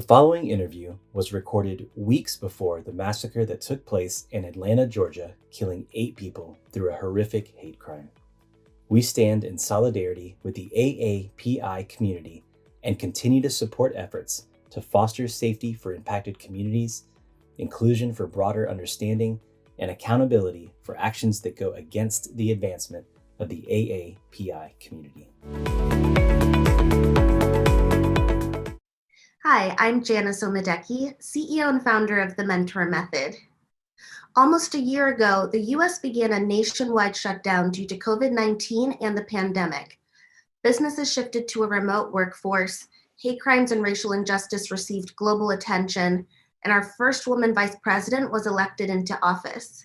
following interview was recorded weeks before the massacre that took place in Atlanta, Georgia, killing 8 people through a horrific hate crime. We stand in solidarity with the AAPI community and continue to support efforts to foster safety for impacted communities, inclusion for broader understanding, and accountability for actions that go against the advancement of the AAPI community. Hi, I'm Janice Omadeke, CEO and founder of the Mentor Method. Almost a year ago, the US began a nationwide shutdown due to COVID-19 and the pandemic. Businesses shifted to a remote workforce, hate crimes and racial injustice received global attention, and our first woman vice president was elected into office.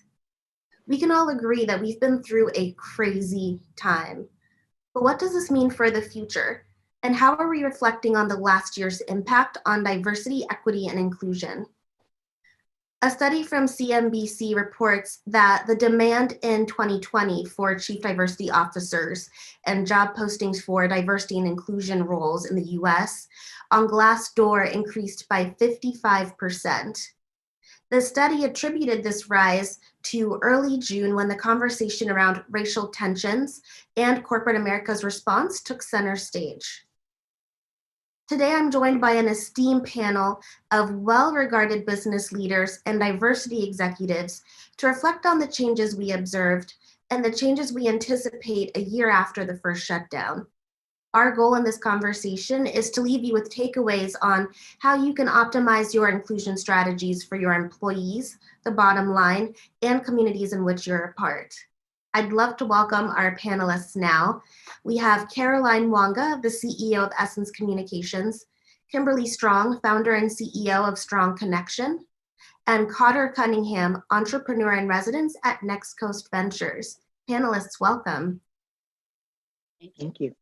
We can all agree that we've been through a crazy time. But what does this mean for the future? And how are we reflecting on the last year's impact on diversity, equity, and inclusion? A study from CNBC reports that the demand in 2020 for chief diversity officers and job postings for diversity and inclusion roles in the US on Glassdoor increased by 55%. The study attributed this rise to early June when the conversation around racial tensions and corporate America's response took center stage. Today, I'm joined by an esteemed panel of well-regarded business leaders and diversity executives to reflect on the changes we observed and the changes we anticipate a year after the first shutdown. Our goal in this conversation is to leave you with takeaways on how you can optimize your inclusion strategies for your employees, the bottom line, and communities in which you're a part. I'd love to welcome our panelists now. We have Caroline Wanga, the CEO of Essence Communications, Kimberly Strong, founder and CEO of Strong Connextion, and Cotter Cunningham, entrepreneur in residence at Next Coast Ventures. Panelists, welcome. Thank you.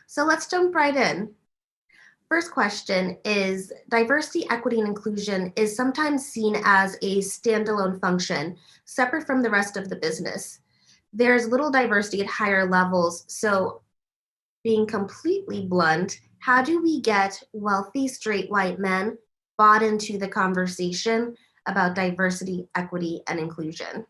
So let's jump right in. First question is, diversity, equity, and inclusion is sometimes seen as a standalone function, separate from the rest of the business. There's little diversity at higher levels, so being completely blunt, how do we get wealthy straight white men bought into the conversation about diversity, equity, and inclusion?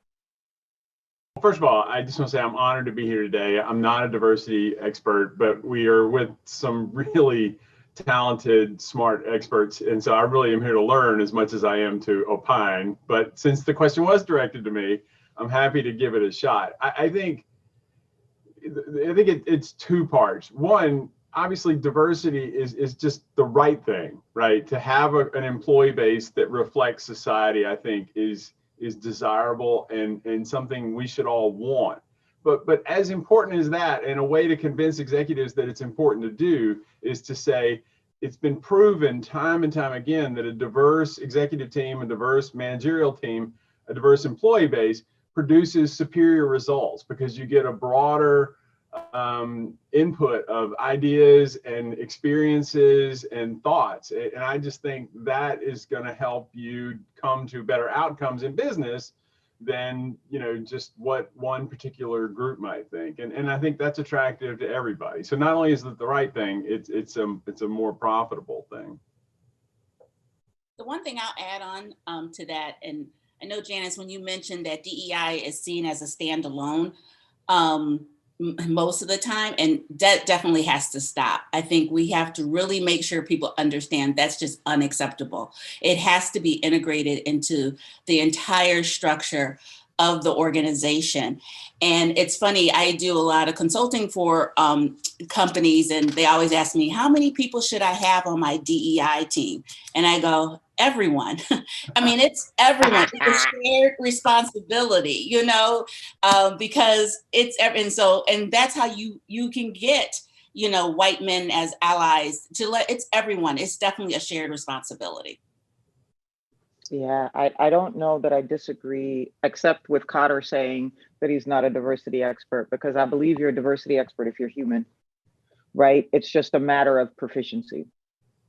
First of all, I just want to say I'm honored to be here today. I'm not a diversity expert, but we are with some really talented, smart experts. And so I really am here to learn as much as I am to opine. But since the question was directed to me, I'm happy to give it a shot. I think it's 2 parts. One, obviously diversity is just the right thing, right? To have an employee base that reflects society, I think is desirable and something we should all want. But as important as that, and a way to convince executives that it's important to do, is to say it's been proven time and time again that a diverse executive team, a diverse managerial team, a diverse employee base produces superior results because you get a broader input of ideas and experiences and thoughts. And I just think that is going to help you come to better outcomes in business than just what one particular group might think, and I think that's attractive to everybody. So not only is it the right thing, it's a more profitable thing. The one thing I'll add on to that, and I know Janice, when you mentioned that DEI is seen as a standalone most of the time, and that definitely has to stop. I think we have to really make sure people understand that's just unacceptable. It has to be integrated into the entire structure of the organization. And it's funny, I do a lot of consulting for companies, and they always ask me, how many people should I have on my DEI team? And I go, everyone. I mean, it's everyone. It's a shared responsibility, because it's and that's how you can get, white men as allies. It's everyone. It's definitely a shared responsibility. Yeah, I don't know that I disagree, except with Cotter saying that he's not a diversity expert, because I believe you're a diversity expert if you're human, right? It's just a matter of proficiency,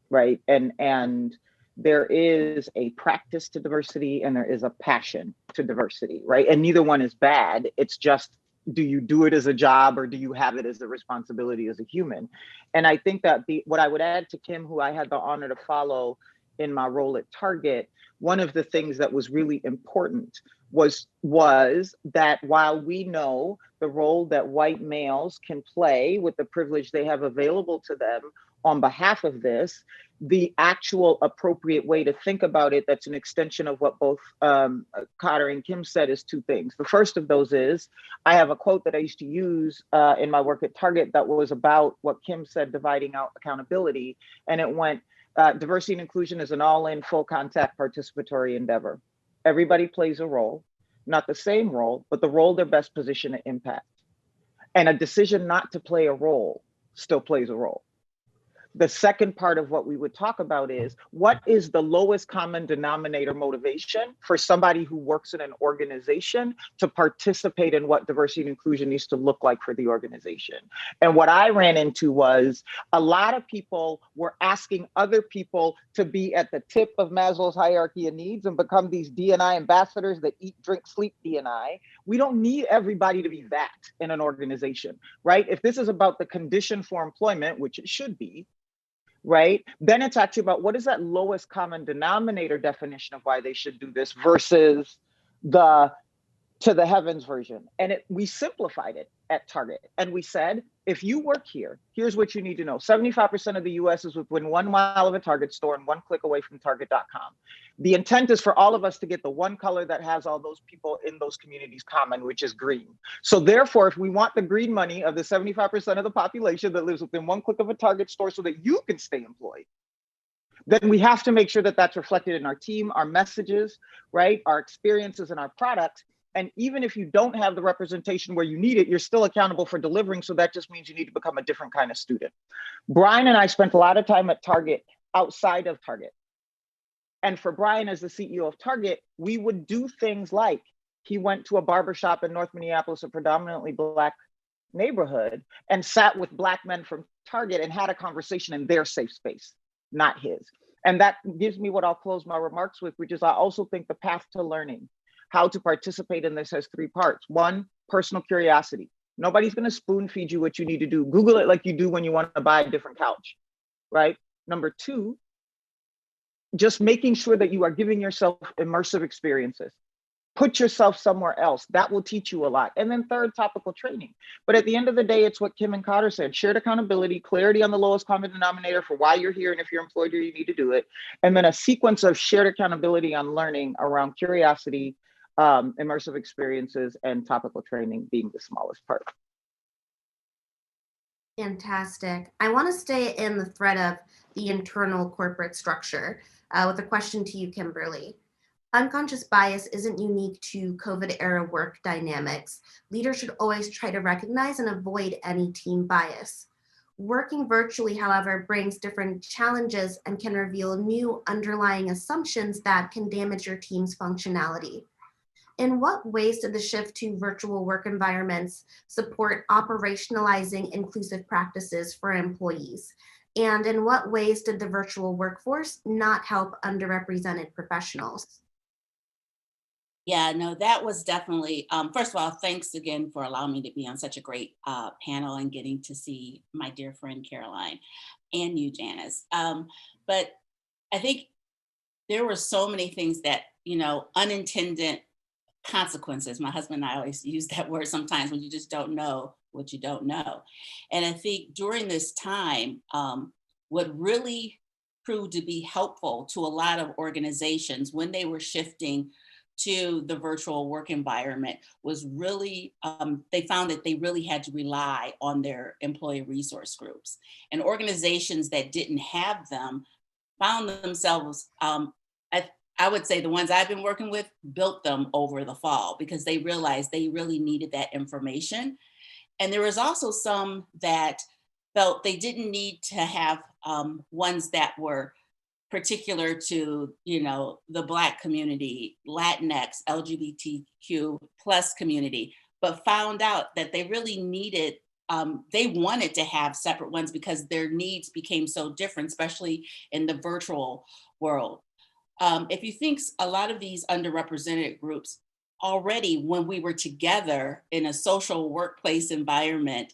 right? And there is a practice to diversity and there is a passion to diversity, right? And neither one is bad. It's just Do you do it as a job, or do you have it as a responsibility as a human? And I think that what I would add to Kim, who I had the honor to follow in my role at Target, one of the things that was really important was that while we know the role that white males can play with the privilege they have available to them on behalf of this, the actual appropriate way to think about it, that's an extension of what both Cotter and Kim said, is two things. The first of those is, I have a quote that I used to use in my work at Target that was about what Kim said, dividing out accountability. And it went, diversity and inclusion is an all-in, full contact participatory endeavor. Everybody plays a role, not the same role, but the role they're best positioned to impact. And a decision not to play a role still plays a role. The second part of what we would talk about is, what is the lowest common denominator motivation for somebody who works in an organization to participate in what diversity and inclusion needs to look like for the organization? And what I ran into was, a lot of people were asking other people to be at the tip of Maslow's hierarchy of needs and become these D&I ambassadors that eat, drink, sleep D&I. We don't need everybody to be that in an organization, right? If this is about the condition for employment, which it should be, right? Then it's actually about, what is that lowest common denominator definition of why they should do this versus the to the heavens version. And we simplified it at Target. And we said, if you work here, here's what you need to know. 75% of the US is within 1 mile of a Target store and 1 click away from Target.com. The intent is for all of us to get the one color that has all those people in those communities common, which is green. So therefore, if we want the green money of the 75% of the population that lives within 1 click of a Target store so that you can stay employed, then we have to make sure that that's reflected in our team, our messages, right? Our experiences and our products. And even if you don't have the representation where you need it, you're still accountable for delivering. So that just means you need to become a different kind of student. Brian and I spent a lot of time at Target outside of Target. And for Brian, as the CEO of Target, we would do things like, he went to a barbershop in North Minneapolis, a predominantly Black neighborhood, and sat with Black men from Target and had a conversation in their safe space, not his. And that gives me what I'll close my remarks with, which is, I also think the path to learning how to participate in this has 3 parts. 1, personal curiosity. Nobody's going to spoon feed you what you need to do. Google it like you do when you want to buy a different couch, right? Number 2, just making sure that you are giving yourself immersive experiences. Put yourself somewhere else. That will teach you a lot. And then 3rd, topical training. But at the end of the day, it's what Kim and Cotter said: shared accountability, clarity on the lowest common denominator for why you're here, and if you're employed here, you need to do it. And then a sequence of shared accountability on learning around curiosity, immersive experiences, and topical training being the smallest part. Fantastic. I want to stay in the thread of the internal corporate structure with a question to you, Kimberly. Unconscious bias isn't unique to COVID era work dynamics. Leaders should always try to recognize and avoid any team bias. Working virtually, however, brings different challenges and can reveal new underlying assumptions that can damage your team's functionality. In what ways did the shift to virtual work environments support operationalizing inclusive practices for employees? And in what ways did the virtual workforce not help underrepresented professionals? Yeah, no, that was definitely, first of all, thanks again for allowing me to be on such a great panel and getting to see my dear friend Caroline and you, Janice. But I think there were so many things that, unintended consequences. My husband and I always use that word sometimes, when you just don't know what you don't know. And I think during this time, what really proved to be helpful to a lot of organizations when they were shifting to the virtual work environment was really, they found that they really had to rely on their employee resource groups. And organizations that didn't have them found themselves, I would say the ones I've been working with built them over the fall, because they realized they really needed that information. And there was also some that felt they didn't need to have ones that were particular to, the Black community, Latinx, LGBTQ plus community, but found out that they really needed, they wanted to have separate ones because their needs became so different, especially in the virtual world. If you think a lot of these underrepresented groups already when we were together in a social workplace environment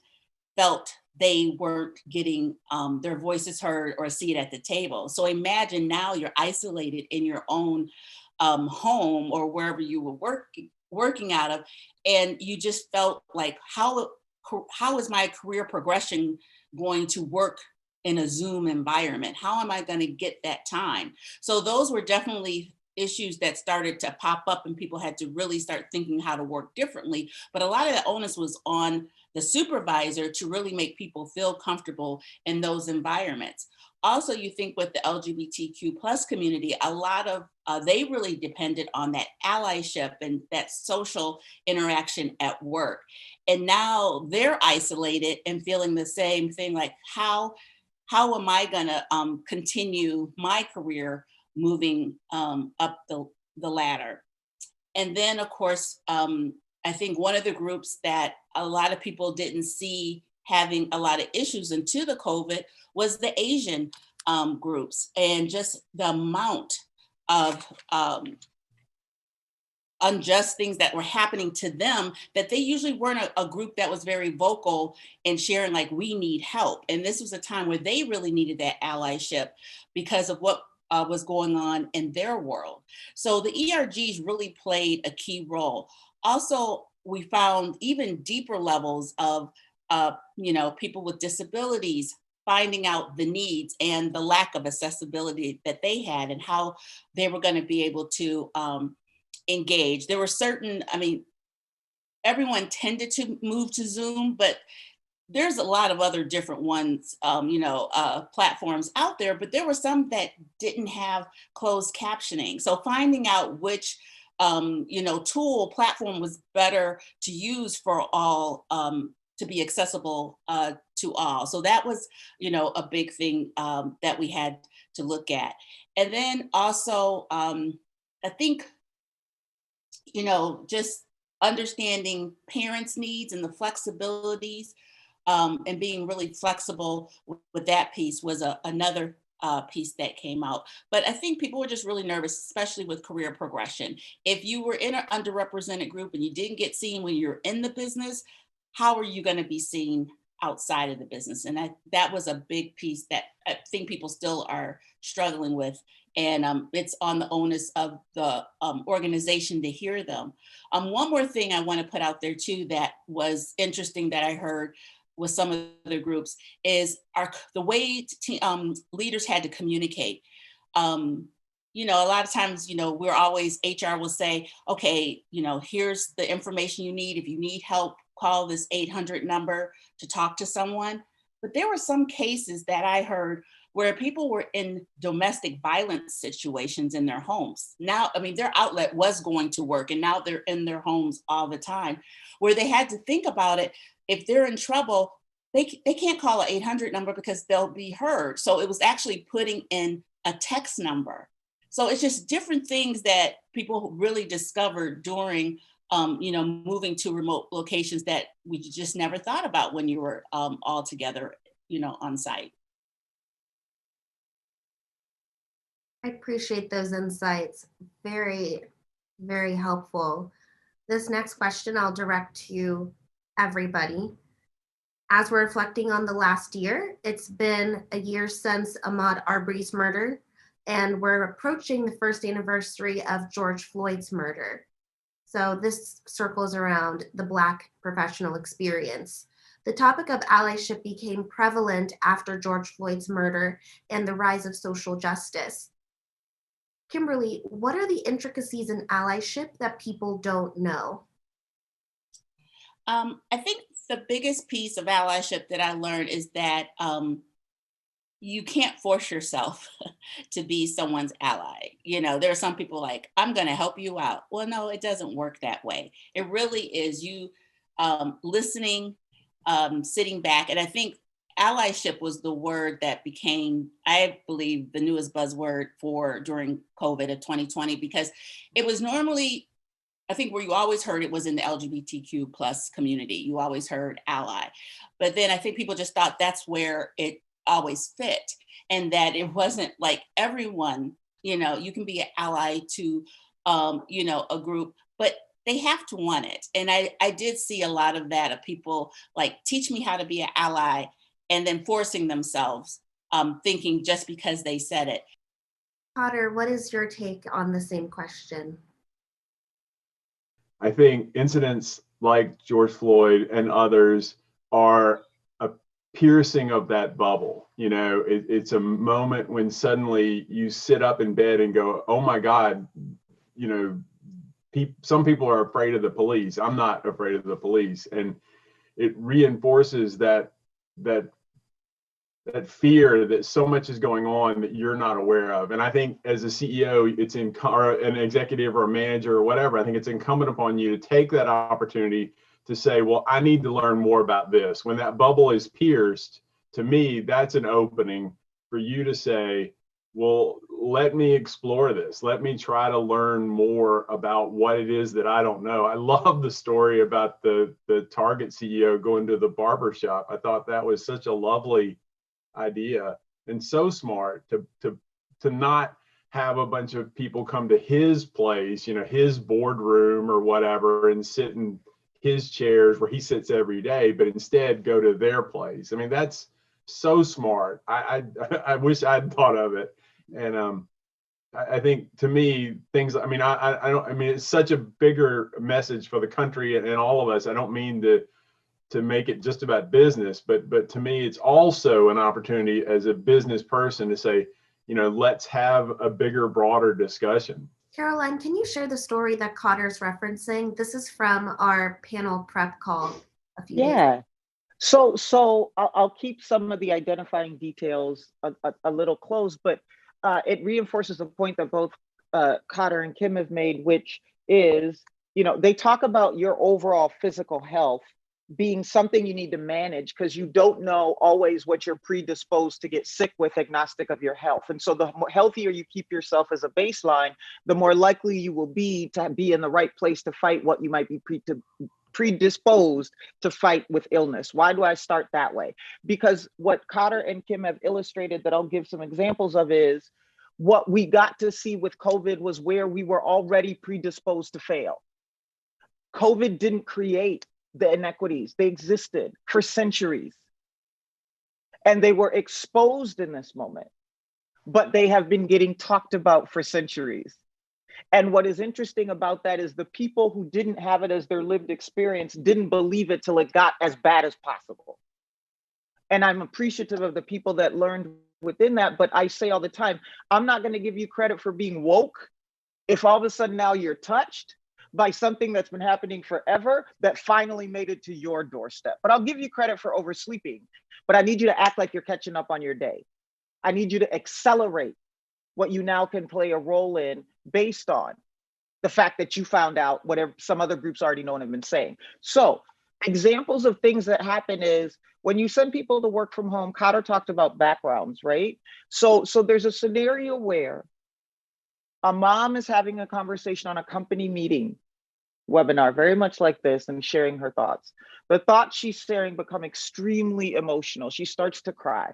felt they weren't getting their voices heard or a seat at the table. So imagine now you're isolated in your own home or wherever you were working out of, and you just felt like, how is my career progression going to work in a Zoom environment? How am I going to get that time? So those were definitely issues that started to pop up, and people had to really start thinking how to work differently. But a lot of the onus was on the supervisor to really make people feel comfortable in those environments. Also, you think with the LGBTQ plus community, a lot of they really depended on that allyship and that social interaction at work. And now they're isolated and feeling the same thing, like how am I gonna continue my career moving up the ladder? And then of course, I think one of the groups that a lot of people didn't see having a lot of issues into the COVID was the Asian groups, and just the amount of unjust things that were happening to them, that they usually weren't a group that was very vocal in sharing, like, we need help. And this was a time where they really needed that allyship because of what was going on in their world. So the ERGs really played a key role. Also, we found even deeper levels of people with disabilities finding out the needs and the lack of accessibility that they had and how they were going to be able to engage. There were certain, everyone tended to move to Zoom, but there's a lot of other different ones, platforms out there, but there were some that didn't have closed captioning. So finding out which platform was better to use for all, to be accessible to all. So that was, a big thing that we had to look at. And then also, I think, just understanding parents' needs and the flexibilities, and being really flexible with that piece was another piece that came out. But I think people were just really nervous, especially with career progression. If you were in an underrepresented group and you didn't get seen when you're in the business, how are you going to be seen outside of the business? And that was a big piece that I think people still are struggling with. And it's on the onus of the organization to hear them. One more thing I want to put out there too that was interesting that I heard with some of the groups is the way leaders had to communicate. A lot of times, we're always, HR will say, okay, here's the information you need. If you need help, call this 800 number to talk to someone. But there were some cases that I heard where people were in domestic violence situations in their homes. Now, their outlet was going to work, and now they're in their homes all the time, where they had to think about it. If they're in trouble, they can't call an 800 number because they'll be heard. So it was actually putting in a text number. So it's just different things that people really discovered during moving to remote locations that we just never thought about when you were all together, on site. I appreciate those insights. Very, very helpful. This next question I'll direct to everybody. As we're reflecting on the last year, it's been a year since Ahmaud Arbery's murder, and we're approaching the first anniversary of George Floyd's murder. So this circles around the Black professional experience. The topic of allyship became prevalent after George Floyd's murder and the rise of social justice. Kimberly, what are the intricacies in allyship that people don't know? I think the biggest piece of allyship that I learned is that you can't force yourself to be someone's ally. There are some people like, I'm going to help you out. Well, no, it doesn't work that way. It really is you listening, sitting back. And I think allyship was the word that became, I believe, the newest buzzword during COVID of 2020, because it was normally, I think where you always heard it was in the LGBTQ plus community. You always heard ally. But then I think people just thought that's where it always fit, and that it wasn't like everyone, you can be an ally to, a group, but they have to want it. And I did see a lot of that, of people like, teach me how to be an ally, and then forcing themselves, thinking just because they said it. Cotter, what is your take on the same question? I think incidents like George Floyd and others are a piercing of that bubble. You know, it's a moment when suddenly you sit up in bed and go, oh my God, you know, some people are afraid of the police. I'm not afraid of the police. And it reinforces that fear that so much is going on that you're not aware of. And I think as a CEO, or an executive or a manager or whatever, I think it's incumbent upon you to take that opportunity to say, well, I need to learn more about this. When that bubble is pierced, to me, that's an opening for you to say, well, let me explore this. Let me try to learn more about what it is that I don't know. I love the story about the Target CEO going to the barber shop. I thought that was such a lovely idea, and so smart to not have a bunch of people come to his place, you know, his boardroom or whatever, and sit in his chairs where he sits every day, but instead go to their place. I mean, that's so smart. I wish I'd thought of it. And I think, to me, things, I mean, I don't, I mean, it's such a bigger message for the country and all of us. I don't mean to make it just about business, but to me, it's also an opportunity as a business person to say, you know, let's have a bigger, broader discussion. Caroline, can you share the story that Cotter's referencing? This is from our panel prep call a few days ago. So I'll keep some of the identifying details a little close, but it reinforces the point that both Cotter and Kim have made, which is, you know, they talk about your overall physical health being something you need to manage because you don't know always what you're predisposed to get sick with, agnostic of your health. And so the healthier you keep yourself as a baseline, the more likely you will be to be in the right place to fight what you might be predisposed to fight with illness. Why do I start that way? Because what Cotter and Kim have illustrated that I'll give some examples of is what we got to see with COVID was where we were already predisposed to fail. COVID didn't create the inequities. They existed for centuries. And they were exposed in this moment, but they have been getting talked about for centuries. And what is interesting about that is the people who didn't have it as their lived experience didn't believe it till it got as bad as possible. And I'm appreciative of the people that learned within that, but I say all the time, I'm not going to give you credit for being woke if all of a sudden now you're touched by something that's been happening forever that finally made it to your doorstep. But I'll give you credit for oversleeping, but I need you to act like you're catching up on your day. I need you to accelerate what you now can play a role in based on the fact that you found out whatever some other groups already know and have been saying. So examples of things that happen is when you send people to work from home, Cotter talked about backgrounds, right? So there's a scenario where a mom is having a conversation on a company meeting webinar, very much like this, and sharing her thoughts. The thoughts she's sharing become extremely emotional. She starts to cry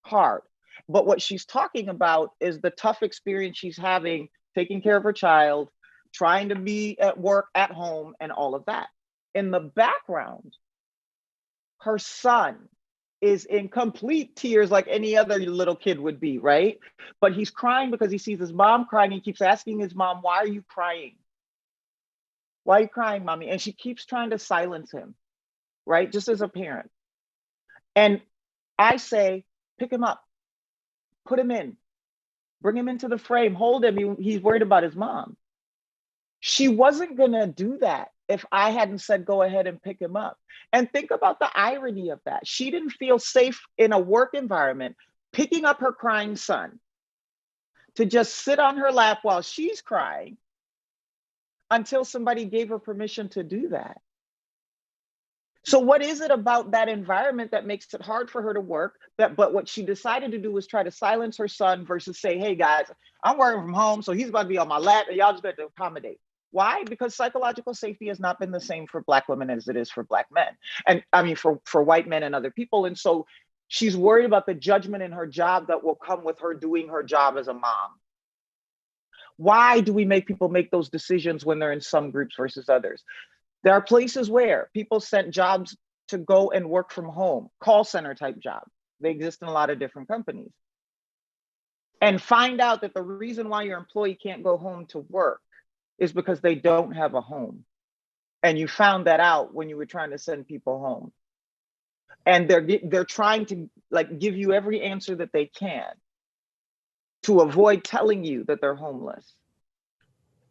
hard. But what she's talking about is the tough experience she's having, taking care of her child, trying to be at work, at home, and all of that. In the background, her son is in complete tears like any other little kid would be, right? But he's crying because he sees his mom crying. He keeps asking his mom, why are you crying? Why are you crying, mommy? And she keeps trying to silence him, right? Just as a parent. And I say, pick him up, put him in, bring him into the frame, hold him. He's worried about his mom. She wasn't gonna do that if I hadn't said, go ahead and pick him up. And think about the irony of that. She didn't feel safe in a work environment, picking up her crying son to just sit on her lap while she's crying until somebody gave her permission to do that. So what is it about that environment that makes it hard for her to work? But what she decided to do was try to silence her son versus say, hey guys, I'm working from home, so he's about to be on my lap and y'all just got to accommodate. Why? Because psychological safety has not been the same for Black women as it is for Black men. And I mean, for white men and other people. And so she's worried about the judgment in her job that will come with her doing her job as a mom. Why do we make people make those decisions when they're in some groups versus others? There are places where people sent jobs to go and work from home, call center type jobs. They exist in a lot of different companies. And find out that the reason why your employee can't go home to work is because they don't have a home. And you found that out when you were trying to send people home. And they're trying to like give you every answer that they can to avoid telling you that they're homeless.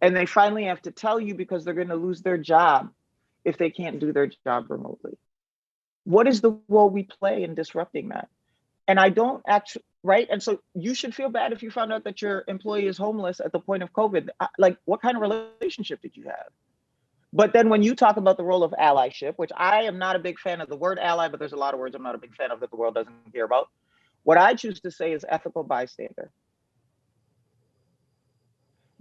And they finally have to tell you because they're going to lose their job if they can't do their job remotely. What is the role we play in disrupting that? And I don't actually, right? And so you should feel bad if you found out that your employee is homeless at the point of COVID. Like, what kind of relationship did you have? But then when you talk about the role of allyship, which I am not a big fan of the word ally, but there's a lot of words I'm not a big fan of that the world doesn't care about. What I choose to say is ethical bystander.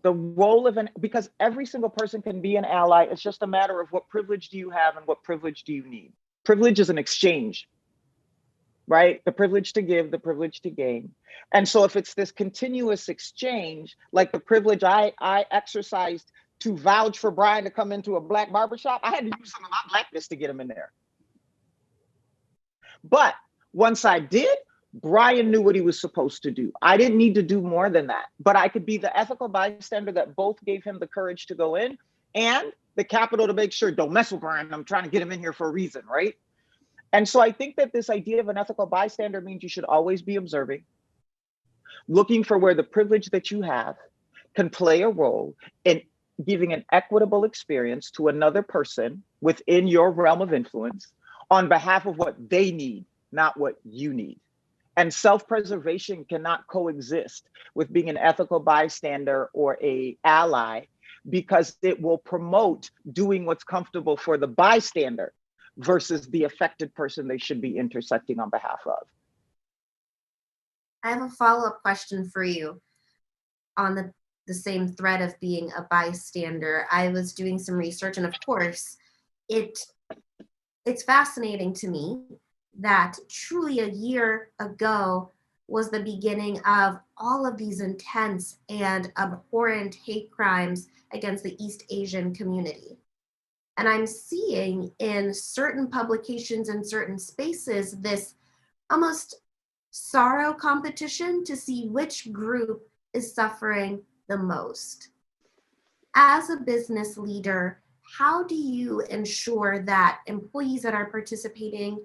The role of because every single person can be an ally. It's just a matter of what privilege do you have and what privilege do you need. Privilege is an exchange, right? The privilege to give, the privilege to gain. And so if it's this continuous exchange, like the privilege I exercised to vouch for Brian to come into a Black barbershop, I had to use some of my Blackness to get him in there. But once I did, Brian knew what he was supposed to do. I didn't need to do more than that, but I could be the ethical bystander that both gave him the courage to go in and the capital to make sure, don't mess with Brian. I'm trying to get him in here for a reason, right? And so I think that this idea of an ethical bystander means you should always be observing, looking for where the privilege that you have can play a role in giving an equitable experience to another person within your realm of influence on behalf of what they need, not what you need. And self-preservation cannot coexist with being an ethical bystander or an ally, because it will promote doing what's comfortable for the bystander versus the affected person they should be intersecting on behalf of. I have a follow-up question for you on the same thread of being a bystander. I was doing some research, and of course, it's fascinating to me that truly a year ago was the beginning of all of these intense and abhorrent hate crimes against the East Asian community. And I'm seeing in certain publications and certain spaces this almost sorrow competition to see which group is suffering the most. As a business leader, how do you ensure that employees that are participating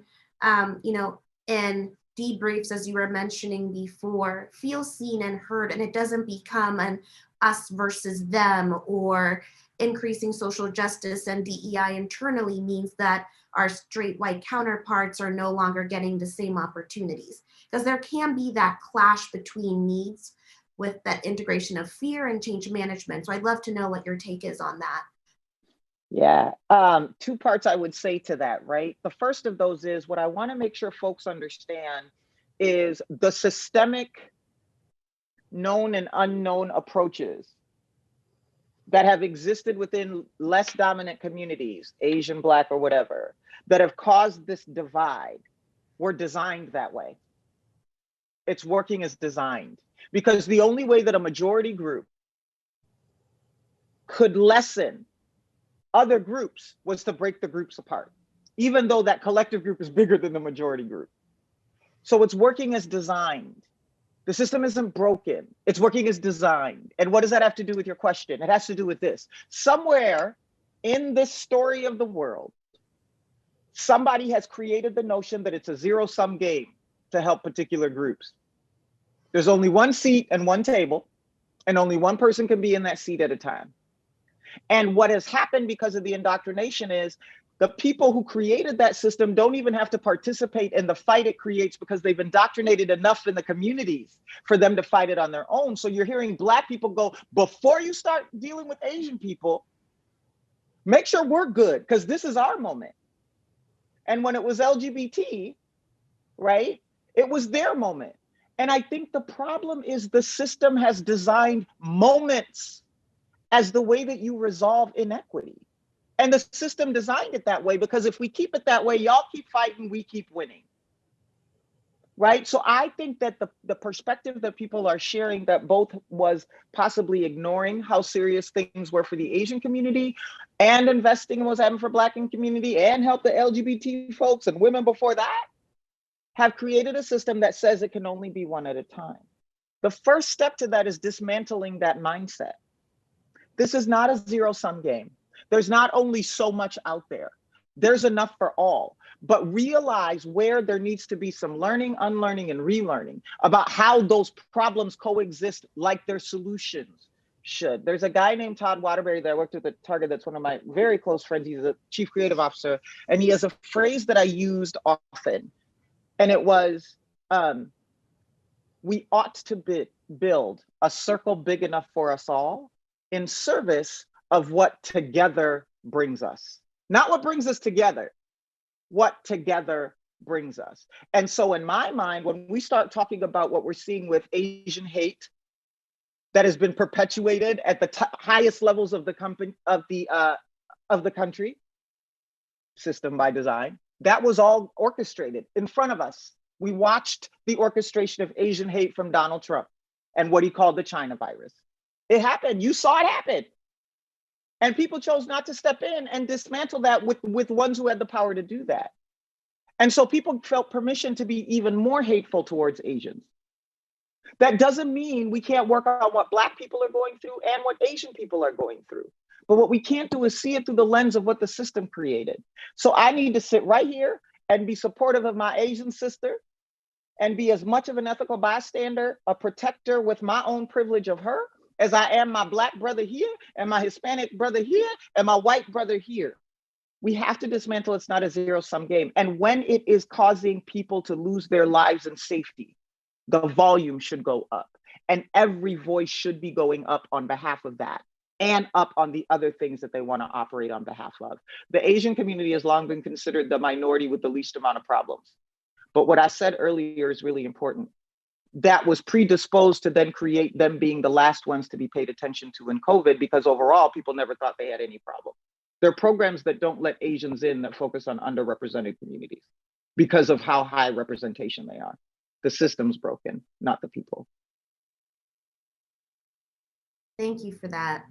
in debriefs, as you were mentioning before, feel seen and heard, and it doesn't become an us versus them, or increasing social justice and DEI internally means that our straight white counterparts are no longer getting the same opportunities? Because there can be that clash between needs with that integration of fear and change management. So I'd love to know what your take is on that. Yeah, two parts I would say to that, right? The first of those is what I want to make sure folks understand is the systemic known and unknown approaches that have existed within less dominant communities, Asian, Black, or whatever, that have caused this divide were designed that way. It's working as designed, because the only way that a majority group could lessen other groups was to break the groups apart, even though that collective group is bigger than the majority group. So it's working as designed. The system isn't broken. It's working as designed. And what does that have to do with your question? It has to do with this. Somewhere in this story of the world, somebody has created the notion that it's a zero-sum game to help particular groups. There's only one seat and one table, and only one person can be in that seat at a time. And what has happened because of the indoctrination is the people who created that system don't even have to participate in the fight it creates, because they've indoctrinated enough in the communities for them to fight it on their own. So you're hearing Black people go, before you start dealing with Asian people, make sure we're good, because this is our moment. And when it was LGBT, right, it was their moment. And I think the problem is the system has designed moments as the way that you resolve inequity. And the system designed it that way because if we keep it that way, y'all keep fighting, we keep winning. right? So I think that the perspective that people are sharing that both was possibly ignoring how serious things were for the Asian community and investing in what's happening for Black community and help the LGBT folks and women before that have created a system that says it can only be one at a time. The first step to that is dismantling that mindset. This is not a zero-sum game. There's not only so much out there. There's enough for all, but realize where there needs to be some learning, unlearning, and relearning about how those problems coexist like their solutions should. There's a guy named Todd Waterbury that I worked with at Target that's one of my very close friends. He's a chief creative officer, and he has a phrase that I used often, and it was, we ought to build a circle big enough for us all in service of what together brings us. Not what brings us together, what together brings us. And so in my mind, when we start talking about what we're seeing with Asian hate that has been perpetuated at the highest levels of the country, system by design, that was all orchestrated in front of us. We watched the orchestration of Asian hate from Donald Trump and what he called the China virus. It happened, you saw it happen. And people chose not to step in and dismantle that with ones who had the power to do that. And so people felt permission to be even more hateful towards Asians. That doesn't mean we can't work on what Black people are going through and what Asian people are going through. But what we can't do is see it through the lens of what the system created. So I need to sit right here and be supportive of my Asian sister and be as much of an ethical bystander, a protector with my own privilege of her, as I am my Black brother here and my Hispanic brother here and my white brother here. We have to dismantle it's not a zero-sum game. And when it is causing people to lose their lives and safety, the volume should go up. And every voice should be going up on behalf of that and up on the other things that they want to operate on behalf of. The Asian community has long been considered the minority with the least amount of problems. But what I said earlier is really important. That was predisposed to then create them being the last ones to be paid attention to in COVID, because overall people never thought they had any problem. There are programs that don't let Asians in that focus on underrepresented communities because of how high representation they are. The system's broken, not the people. Thank you for that.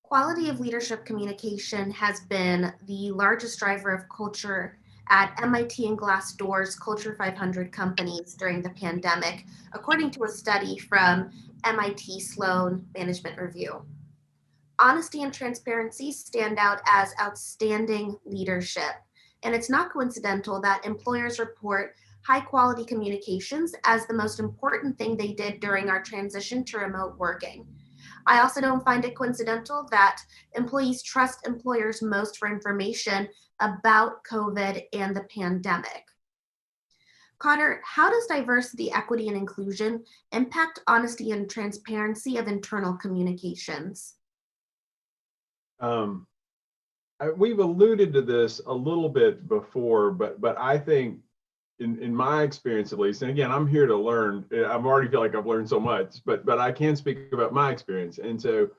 Quality of leadership communication has been the largest driver of culture at MIT and Glassdoor's Culture 500 companies during the pandemic, according to a study from MIT Sloan Management Review. Honesty and transparency stand out as outstanding leadership, and it's not coincidental that employers report high quality communications as the most important thing they did during our transition to remote working. I also don't find it coincidental that employees trust employers most for information about COVID and the pandemic. Cotter, how does diversity, equity, and inclusion impact honesty and transparency of internal communications? We've alluded to this a little bit before, but I think in my experience at least, and again, I'm here to learn. I've already feel like I've learned so much, but I can speak about my experience. And so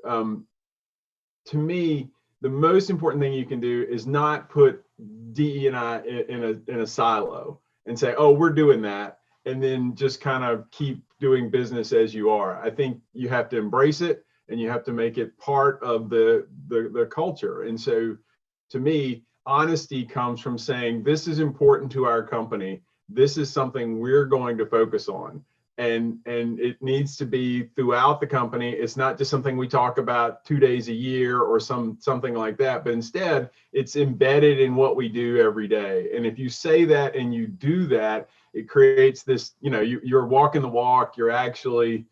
to me, the most important thing you can do is not put DE&I in a silo and say, oh, we're doing that, and then just kind of keep doing business as you are. I think you have to embrace it and you have to make it part of the culture. And so to me, honesty comes from saying, this is important to our company. This is something we're going to focus on. And it needs to be throughout the company. It's not just something we talk about 2 days a year or something like that, but instead it's embedded in what we do every day. And if you say that and you do that, it creates this, you're walking the walk, you're actually,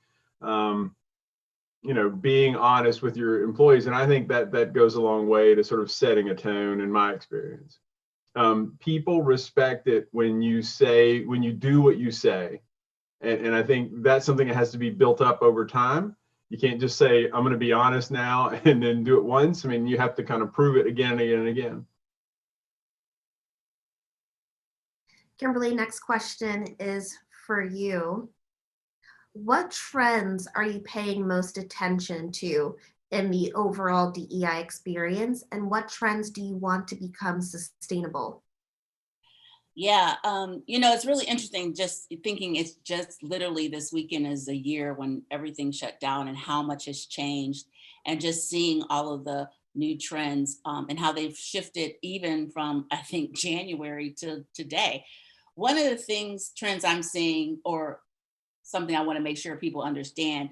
being honest with your employees. And I think that goes a long way to sort of setting a tone in my experience. People respect it when you do what you say. And I think that's something that has to be built up over time. You can't just say, I'm going to be honest now and then do it once. I mean, you have to kind of prove it again and again and again. Kimberly, next question is for you. What trends are you paying most attention to in the overall DEI experience, and what trends do you want to become sustainable? Yeah, it's really interesting just thinking it's just literally this weekend is a year when everything shut down and how much has changed, and just seeing all of the new trends and how they've shifted even from, I think, January to today. One of the trends I'm seeing, or something I want to make sure people understand,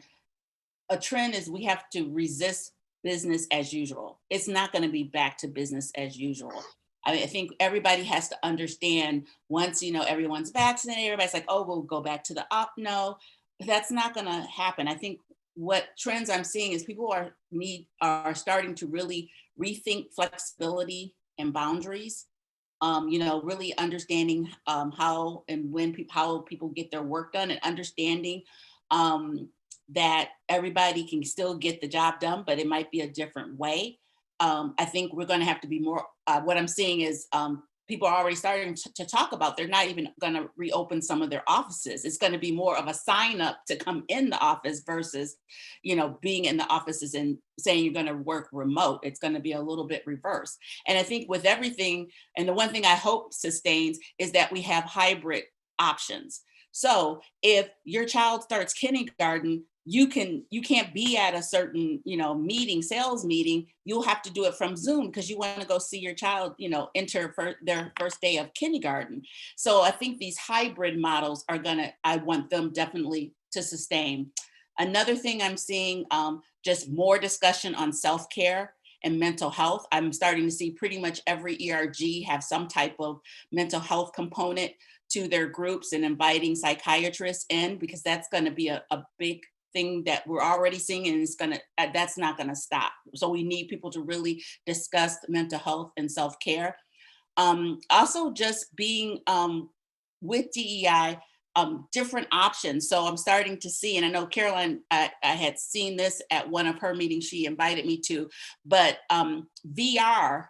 a trend is we have to resist business as usual. It's not going to be back to business as usual. I mean, I think everybody has to understand once, everyone's vaccinated, everybody's like, oh, we'll go back to the op. No, that's not going to happen. I think what trends I'm seeing is people are starting to really rethink flexibility and boundaries. Really understanding how and when how people get their work done, and understanding that everybody can still get the job done, but it might be a different way. I think we're going to have to be more. What I'm seeing is people are already starting to talk about they're not even going to reopen some of their offices. It's going to be more of a sign up to come in the office versus, being in the offices and saying you're going to work remote. It's going to be a little bit reverse. And I think with everything, and the one thing I hope sustains is that we have hybrid options. So if your child starts kindergarten, you can't be at a certain sales meeting. You'll have to do it from Zoom because you want to go see your child enter for their first day of kindergarten. So I think these hybrid models I want them definitely to sustain. Another thing I'm seeing, just more discussion on self-care and mental health. I'm starting to see pretty much every ERG have some type of mental health component to their groups, and inviting psychiatrists in, because that's going to be a big thing that we're already seeing, and that's not going to stop. So we need people to really discuss mental health and self-care. Also just being with DEI, different options. So I'm starting to see, and I know Caroline, I had seen this at one of her meetings she invited me to, but VR,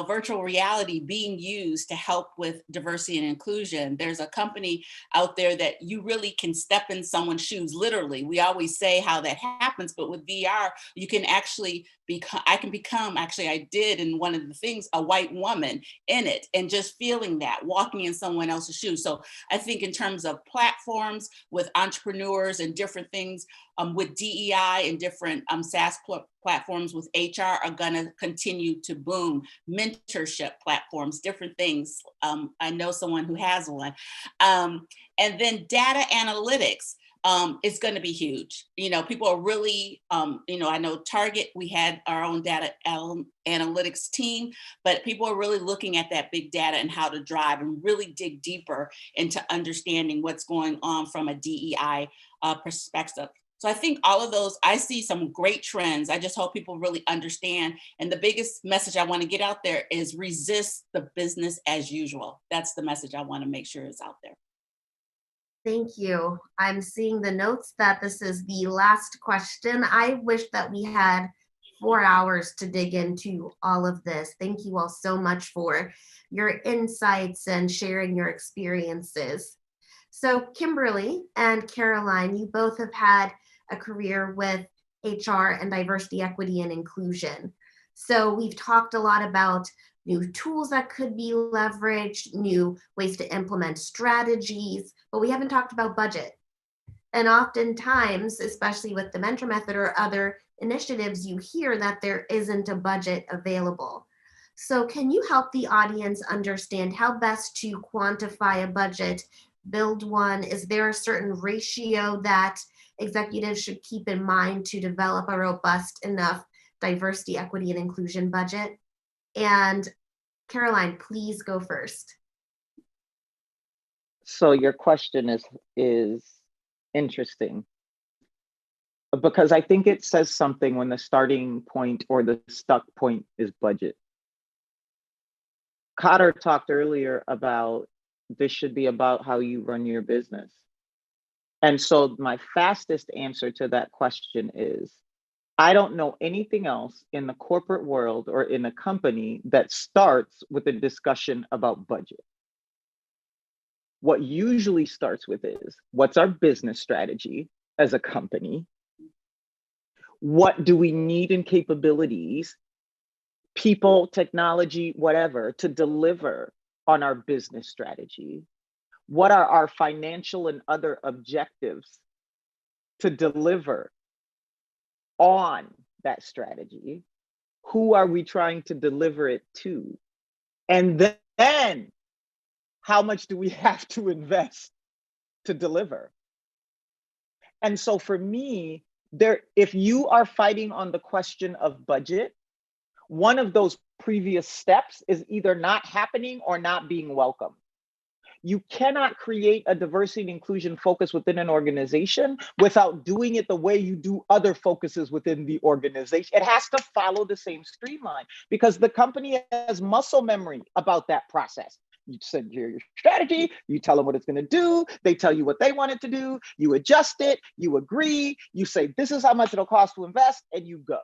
virtual reality being used to help with diversity and inclusion. There's a company out there that you really can step in someone's shoes, literally. We always say how that happens, but with VR, you can actually I did in one of the things, a white woman in it, and just feeling that, walking in someone else's shoes. So I think in terms of platforms with entrepreneurs and different things, with DEI and different SaaS platforms with HR are going to continue to boom. Mentorship platforms, different things. I know someone who has one. And then data analytics is going to be huge. People are really, I know Target, we had our own data analytics team, but people are really looking at that big data and how to drive and really dig deeper into understanding what's going on from a DEI perspective. So I think all of those, I see some great trends. I just hope people really understand. And the biggest message I want to get out there is resist the business as usual. That's the message I want to make sure is out there. Thank you. I'm seeing the notes that this is the last question. I wish that we had 4 hours to dig into all of this. Thank you all so much for your insights and sharing your experiences. So Kimberly and Caroline, you both have had a career with HR and diversity, equity, and inclusion. So we've talked a lot about new tools that could be leveraged, new ways to implement strategies, but we haven't talked about budget. And oftentimes, especially with the mentor method or other initiatives, you hear that there isn't a budget available. So can you help the audience understand how best to quantify a budget, build one? Is there a certain ratio that executives should keep in mind to develop a robust enough diversity, equity, and inclusion budget? And Caroline, please go first. So your question is interesting, because I think it says something when the starting point or the stuck point is budget. Cotter talked earlier about this should be about how you run your business. And so my fastest answer to that question is, I don't know anything else in the corporate world or in a company that starts with a discussion about budget. What usually starts with is, what's our business strategy as a company? What do we need in capabilities, people, technology, whatever, to deliver on our business strategy? What are our financial and other objectives to deliver on that strategy? Who are we trying to deliver it to? And then how much do we have to invest to deliver? And so for me, if you are fighting on the question of budget, one of those previous steps is either not happening or not being welcome. You cannot create a diversity and inclusion focus within an organization without doing it the way you do other focuses within the organization. It has to follow the same streamline because the company has muscle memory about that process. You send your strategy, you tell them what it's going to do, they tell you what they want it to do, you adjust it, you agree, you say, this is how much it'll cost to invest, and you go.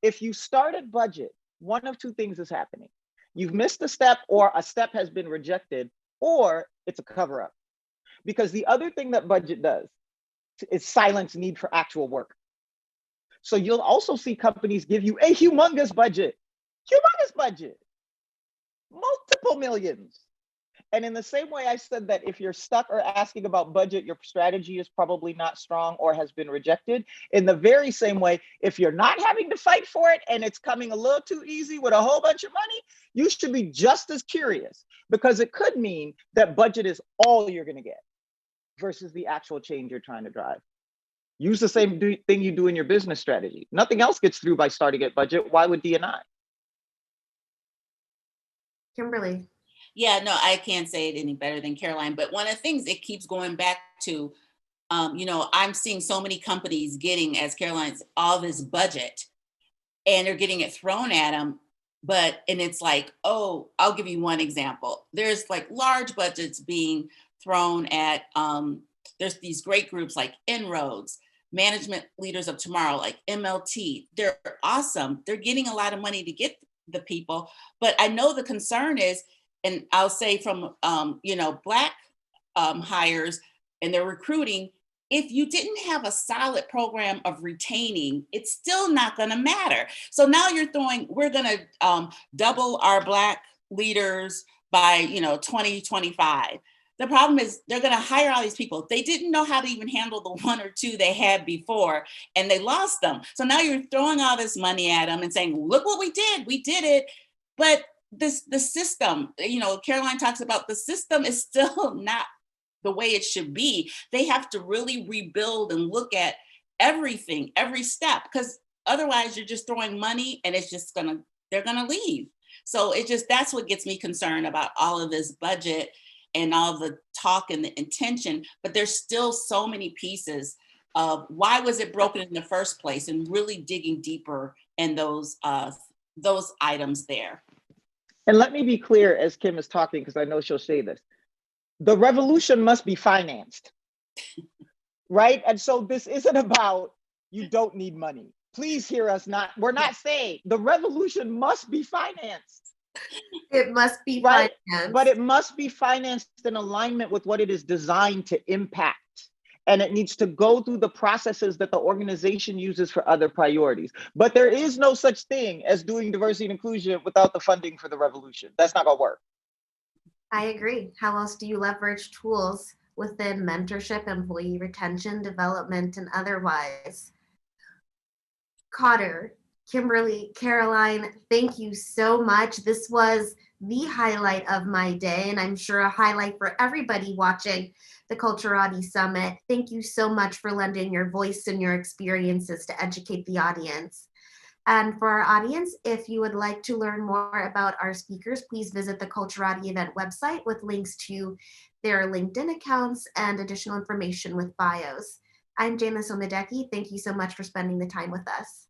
If you start at budget, one of two things is happening. You've missed a step, or a step has been rejected, or it's a cover-up. Because the other thing that budget does is silence need for actual work. So you'll also see companies give you a humongous budget, multiple millions. And in the same way I said that if you're stuck or asking about budget, your strategy is probably not strong or has been rejected. In the very same way, if you're not having to fight for it and it's coming a little too easy with a whole bunch of money, you should be just as curious, because it could mean that budget is all you're going to get versus the actual change you're trying to drive. Use the same thing you do in your business strategy. Nothing else gets through by starting at budget. Why would D&I? Kimberly. Yeah, no, I can't say it any better than Caroline, but one of the things it keeps going back to, I'm seeing so many companies getting, as Caroline's, all this budget, and they're getting it thrown at them. And it's like, oh, I'll give you one example. There's like large budgets being thrown at, there's these great groups like Inroads, Management Leaders of Tomorrow, like MLT. They're awesome. They're getting a lot of money to get the people. But I know the concern is, and I'll say from, Black hires and their recruiting, if you didn't have a solid program of retaining, it's still not going to matter. So now we're going to double our Black leaders by, 2025. The problem is they're going to hire all these people. They didn't know how to even handle the one or two they had before, and they lost them. So now you're throwing all this money at them and saying, look what we did it. But the system, Caroline talks about, the system is still not the way it should be. They have to really rebuild and look at everything, every step, because otherwise you're just throwing money and it's just they're gonna leave. So that's what gets me concerned about all of this budget and all the talk and the intention, but there's still so many pieces of why was it broken in the first place, and really digging deeper in those items there. And let me be clear as Kim is talking, because I know she'll say this. The revolution must be financed, right? And so this isn't about you don't need money. Please hear us not. We're not saying the revolution must be financed. It must be right? financed. But it must be financed in alignment with what it is designed to impact. And it needs to go through the processes that the organization uses for other priorities. But there is no such thing as doing diversity and inclusion without the funding for the revolution. That's not gonna work. I agree. How else do you leverage tools within mentorship, employee retention, development, and otherwise? Cotter, Kimberly, Caroline, thank you so much. This was the highlight of my day, and I'm sure a highlight for everybody watching the Culturati Summit. Thank you so much for lending your voice and your experiences to educate the audience. And for our audience, if you would like to learn more about our speakers, please visit the Culturati event website with links to their LinkedIn accounts and additional information with bios. I'm Janice Omadeke. Thank you so much for spending the time with us.